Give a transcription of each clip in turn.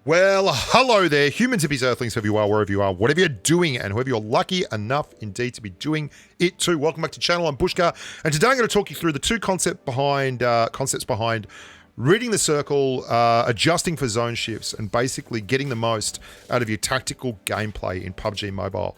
Well, hello there, humans, hippies, earthlings, whoever you are, wherever you are, whatever you're doing, and whoever you're lucky enough indeed to be doing it too. Welcome back to the channel. I'm Bushka, and today I'm going to talk you through the two concepts behind reading the circle, adjusting for zone shifts, and basically getting the most out of your tactical gameplay in PUBG Mobile.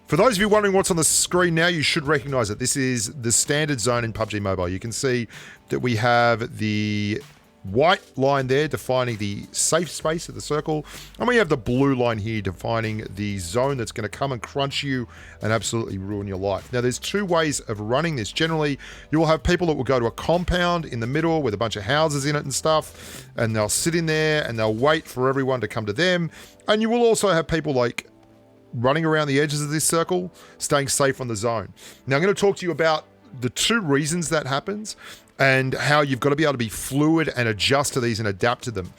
For those of you wondering what's on the screen now, you should recognize it. This is the standard zone in PUBG Mobile. You can see that we have the white line there defining the safe space of the circle, and we have the blue line here defining the zone that's going to come and crunch you and absolutely ruin your life. Now, there's two ways of running this. Generally, you will have people that will go to a compound in the middle with a bunch of houses in it and stuff, and they'll sit in there and they'll wait for everyone to come to them. And you will also have people like running around the edges of this circle, staying safe on the zone. Now, I'm going to talk to you about the two reasons that happens and how you've got to be able to be fluid and adjust to these and adapt to them.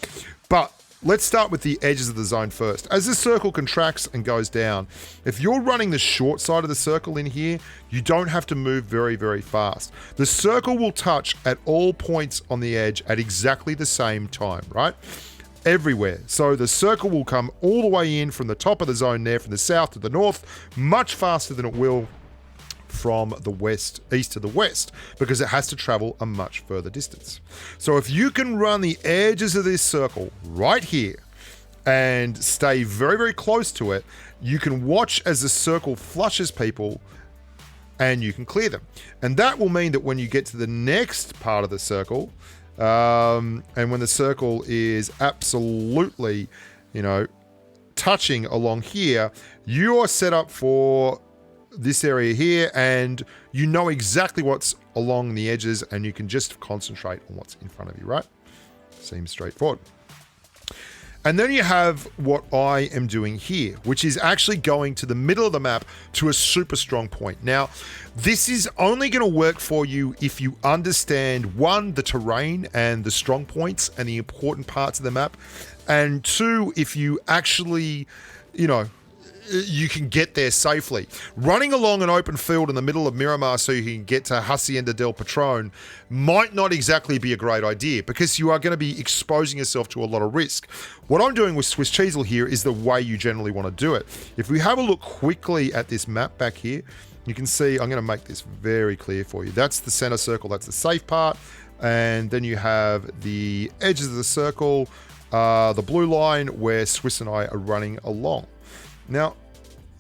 But let's start with the edges of the zone first. As the circle contracts and goes down, if you're running the short side of the circle in here, you don't have to move very, very fast. The circle will touch at all points on the edge at exactly the same time, right? Everywhere. So the circle will come all the way in from the top of the zone there, from the south to the north, much faster than it will from the east to the west, because it has to travel a much further distance. So if you can run the edges of this circle right here and stay very, very close to it, you can watch as the circle flushes people and you can clear them. And that will mean that when you get to the next part of the circle, and when the circle is absolutely, touching along here, you are set up for this area here, and you know exactly what's along the edges, and you can just concentrate on what's in front of you, right? Seems straightforward. And then you have what I am doing here, which is actually going to the middle of the map to a super strong point. Now, this is only going to work for you if you understand, one, the terrain and the strong points and the important parts of the map, and two, if you actually, you can get there safely. Running along an open field in the middle of Miramar so you can get to Hacienda del Patron might not exactly be a great idea, because you are going to be exposing yourself to a lot of risk. What I'm doing with Swiss Cheezel here is the way you generally want to do it. If we have a look quickly at this map back here, you can see, I'm going to make this very clear for you. That's the center circle, that's the safe part. And then you have the edges of the circle, the blue line where Swiss and I are running along. Now,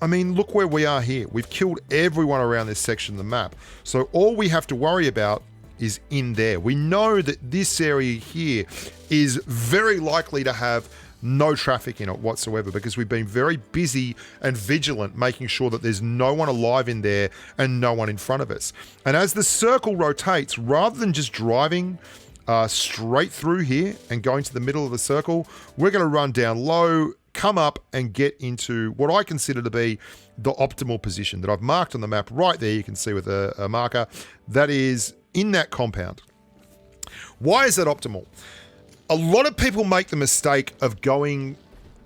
look where we are here. We've killed everyone around this section of the map. So all we have to worry about is in there. We know that this area here is very likely to have no traffic in it whatsoever, because we've been very busy and vigilant making sure that there's no one alive in there and no one in front of us. And as the circle rotates, rather than just driving straight through here and going to the middle of the circle, we're going to run down low, come up and get into what I consider to be the optimal position that I've marked on the map right there. You can see with a marker that is in that compound. Why is that optimal? A lot of people make the mistake of going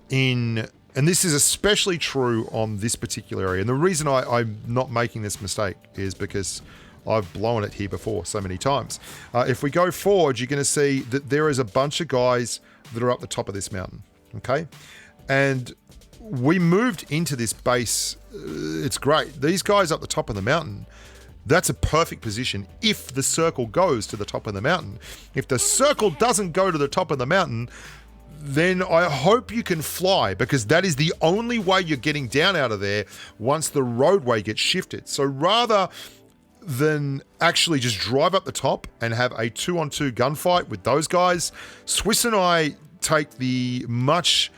in, and this is especially true on this particular area. And the reason I'm not making this mistake is because I've blown it here before so many times. If we go forward, you're going to see that there is a bunch of guys that are up the top of this mountain. Okay. And we moved into this base. It's great. These guys up the top of the mountain, that's a perfect position if the circle goes to the top of the mountain. If the circle doesn't go to the top of the mountain, then I hope you can fly, because that is the only way you're getting down out of there once the roadway gets shifted. So rather than actually just drive up the top and have a 2-on-2 gunfight with those guys, Swiss and I take the much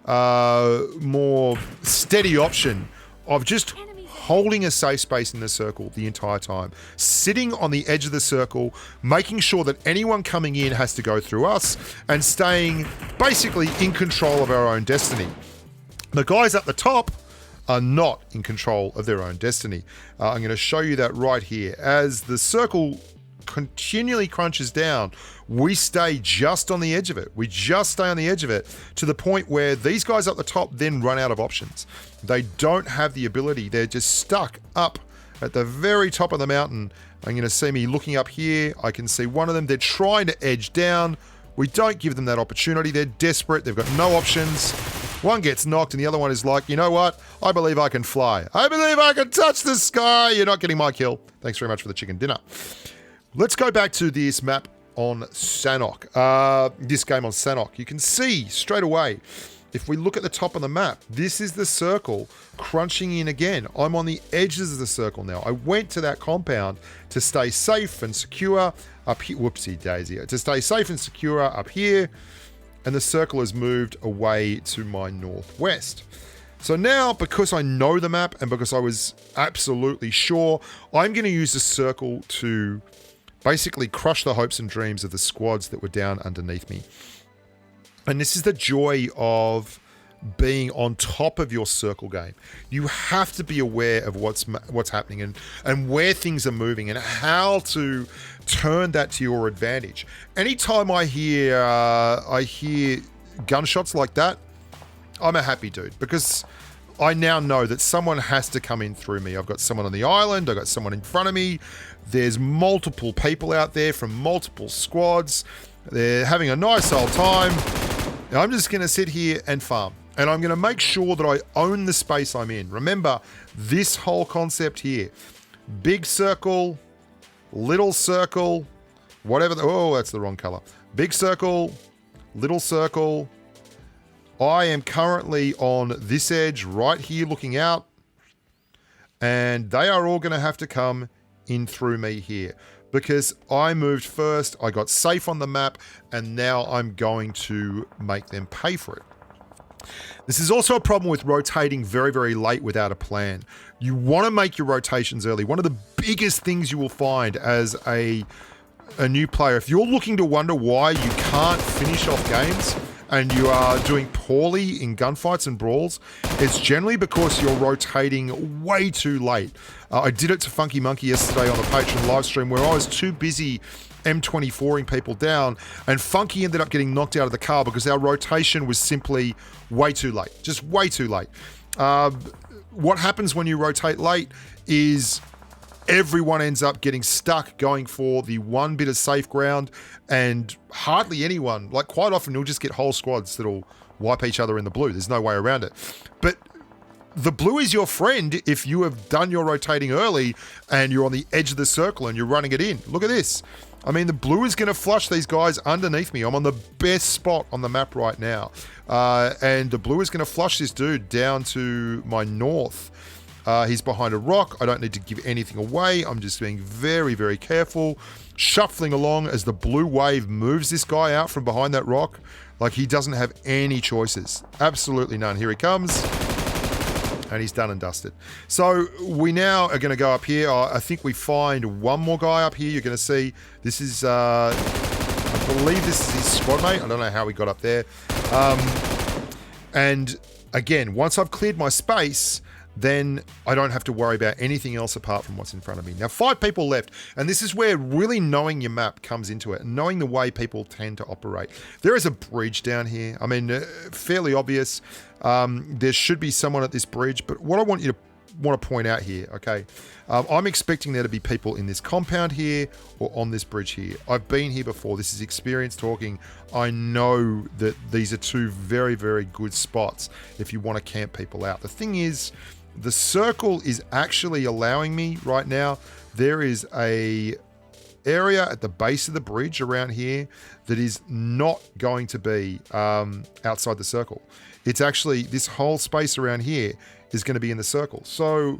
more steady option of just holding a safe space in the circle the entire time, sitting on the edge of the circle, making sure that anyone coming in has to go through us, and staying basically in control of our own destiny. The guys at the top are not in control of their own destiny. I'm going to show you that right here. As the circle continually crunches down, we stay just on the edge of it. We just stay on the edge of it to the point where these guys up the top then run out of options. They don't have the ability. They're just stuck up at the very top of the mountain. I'm going to see me looking up here. I can see one of them. They're trying to edge down. We don't give them that opportunity. They're desperate. They've got no options. One gets knocked and the other one is like, you know what? I believe I can fly. I believe I can touch the sky. You're not getting my kill. Thanks very much for the chicken dinner. Let's go back to this map on Sanhok. This game on Sanhok. You can see straight away, if we look at the top of the map, this is the circle crunching in again. I'm on the edges of the circle now. I went to that compound to stay safe and secure up here. Whoopsie daisy. To stay safe and secure up here. And the circle has moved away to my northwest. So now, because I know the map and because I was absolutely sure, I'm going to use the circle to basically crush the hopes and dreams of the squads that were down underneath me. And this is the joy of being on top of your circle game. You have to be aware of what's happening and where things are moving and how to turn that to your advantage. Anytime I hear gunshots like that, I'm a happy dude because I now know that someone has to come in through me. I've got someone on the island. I've got someone in front of me. There's multiple people out there from multiple squads. They're having a nice old time. I'm just going to sit here and farm. And I'm going to make sure that I own the space I'm in. Remember, this whole concept here. Big circle, little circle, whatever. Oh, that's the wrong color. Big circle, little circle. I am currently on this edge right here looking out. And they are all going to have to come in through me here. Because I moved first, I got safe on the map, and now I'm going to make them pay for it. This is also a problem with rotating very, very late without a plan. You want to make your rotations early. One of the biggest things you will find as a new player, if you're looking to wonder why you can't finish off games and you are doing poorly in gunfights and brawls, it's generally because you're rotating way too late. I did it to Funky Monkey yesterday on the Patreon live stream where I was too busy M24ing people down, and Funky ended up getting knocked out of the car because our rotation was simply way too late. Just way too late. What happens when you rotate late is everyone ends up getting stuck going for the one bit of safe ground, and hardly anyone, like quite often you'll just get whole squads that'll wipe each other in the blue. There's no way around it. But the blue is your friend if you have done your rotating early and you're on the edge of the circle and you're running it in. Look at this. I mean, the blue is going to flush these guys underneath me. I'm on the best spot on the map right now. And the blue is going to flush this dude down to my north. He's behind a rock. I don't need to give anything away. I'm just being very, very careful. Shuffling along as the blue wave moves this guy out from behind that rock. Like he doesn't have any choices. Absolutely none. Here he comes. And he's done and dusted. So we now are going to go up here. I think we find one more guy up here. You're going to see this is, I believe this is his squad mate. I don't know how he got up there. And again, once I've cleared my space, then I don't have to worry about anything else apart from what's in front of me. Now, 5 people left, and this is where really knowing your map comes into it, and knowing the way people tend to operate. There is a bridge down here. I mean, fairly obvious. There should be someone at this bridge, but what I want you to point out here, okay, I'm expecting there to be people in this compound here or on this bridge here. I've been here before. This is experience talking. I know that these are 2 very, very good spots if you want to camp people out. The thing is, the circle is actually allowing me right now. There is a area at the base of the bridge around here that is not going to be outside the circle. It's actually, this whole space around here is going to be in the circle. So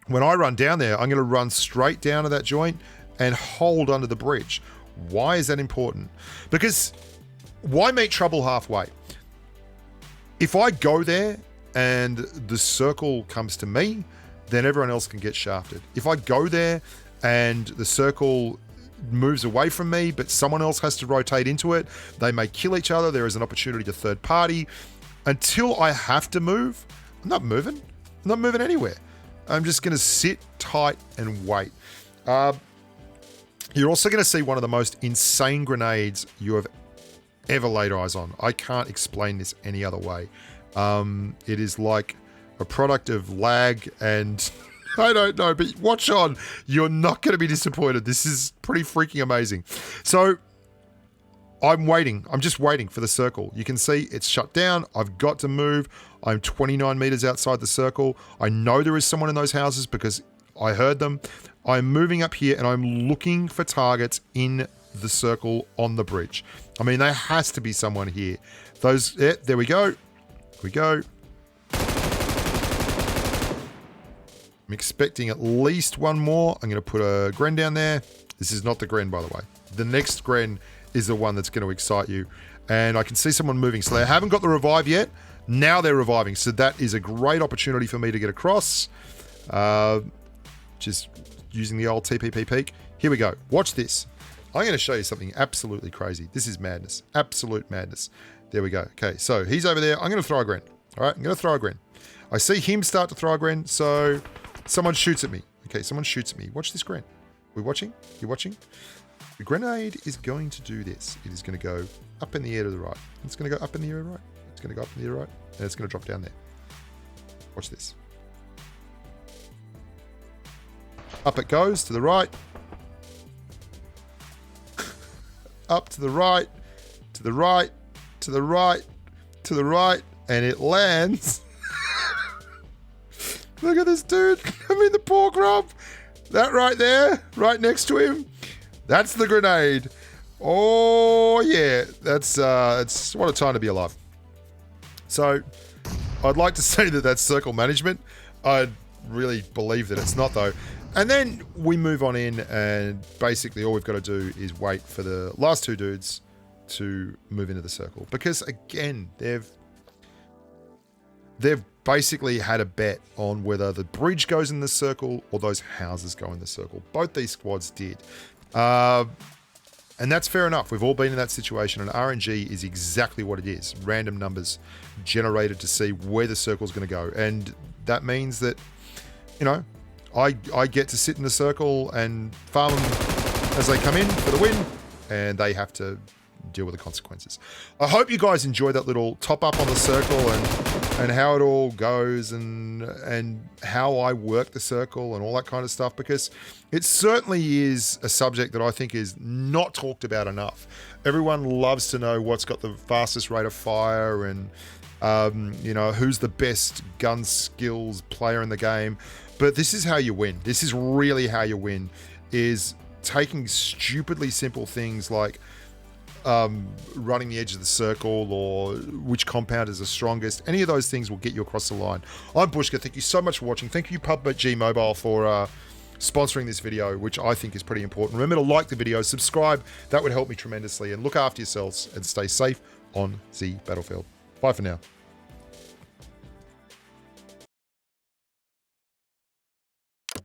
when I run down there, I'm going to run straight down to that joint and hold under the bridge. Why is that important? Because why meet trouble halfway? If I go there and the circle comes to me, then everyone else can get shafted. If I go there and the circle moves away from me, but someone else has to rotate into it, they may kill each other. There is an opportunity to third party. Until I have to move, I'm not moving. I'm not moving anywhere. I'm just going to sit tight and wait. You're also going to see one of the most insane grenades you have ever laid eyes on. I can't explain this any other way. It is like a product of lag and I don't know, but watch on. You're not going to be disappointed. This is pretty freaking amazing. So I'm waiting. I'm just waiting for the circle. You can see it's shut down. I've got to move. I'm 29 meters outside the circle. I know there is someone in those houses because I heard them. I'm moving up here and I'm looking for targets in the circle on the bridge. I mean, there has to be someone here. Those, yeah, there we go. Here we go. I'm expecting at least one more. I'm going to put a Gren down there. This is not the Gren, by the way. The next Gren is the one that's going to excite you. And I can see someone moving. So they haven't got the revive yet. Now they're reviving. So that is a great opportunity for me to get across. Just using the old TPP peek. Here we go. Watch this. I'm going to show you something absolutely crazy. This is madness. Absolute madness. There we go. Okay, so he's over there. I'm going to throw a Gren. All right, I'm going to throw a Gren. I see him start to throw a Gren, so someone shoots at me. Okay, someone shoots at me. Watch this Gren. We're watching? You're watching? The grenade is going to do this. It is going to go up in the air to the right. It's going to go up in the air to the right. It's going to go up in the air to the right. And it's going to drop down there. Watch this. Up it goes to the right. Up to the right. To the right. To the right. To the right. And it lands. Look at this dude. I mean, the poor grub. That right there. Right next to him. That's the grenade. Oh, yeah. That's what a time to be alive. So, I'd like to say that that's circle management. I really believe that it's not, though. And then we move on in, and basically all we've got to do is wait for the last two dudes to move into the circle. Because, again, they've basically had a bet on whether the bridge goes in the circle or those houses go in the circle. Both these squads did. And that's fair enough. We've all been in that situation, and RNG is exactly what it is. Random numbers generated to see where the circle's going to go. And that means that, you know, I get to sit in the circle and farm them as they come in for the win, and they have to deal with the consequences. I hope you guys enjoyed that little top up on the circle and how it all goes and how I work the circle and all that kind of stuff, because it certainly is a subject that I think is not talked about enough. Everyone loves to know what's got the fastest rate of fire and you know, who's the best gun skills player in the game. But this is how you win. This is really how you win, is taking stupidly simple things like running the edge of the circle or which compound is the strongest. Any of those things will get you across the line. I'm Bushka. Thank you so much for watching. Thank you PUBG Mobile for sponsoring this video, which I think is pretty important. Remember to like the video, subscribe. That would help me tremendously. And look after yourselves and stay safe on the battlefield. Bye for now.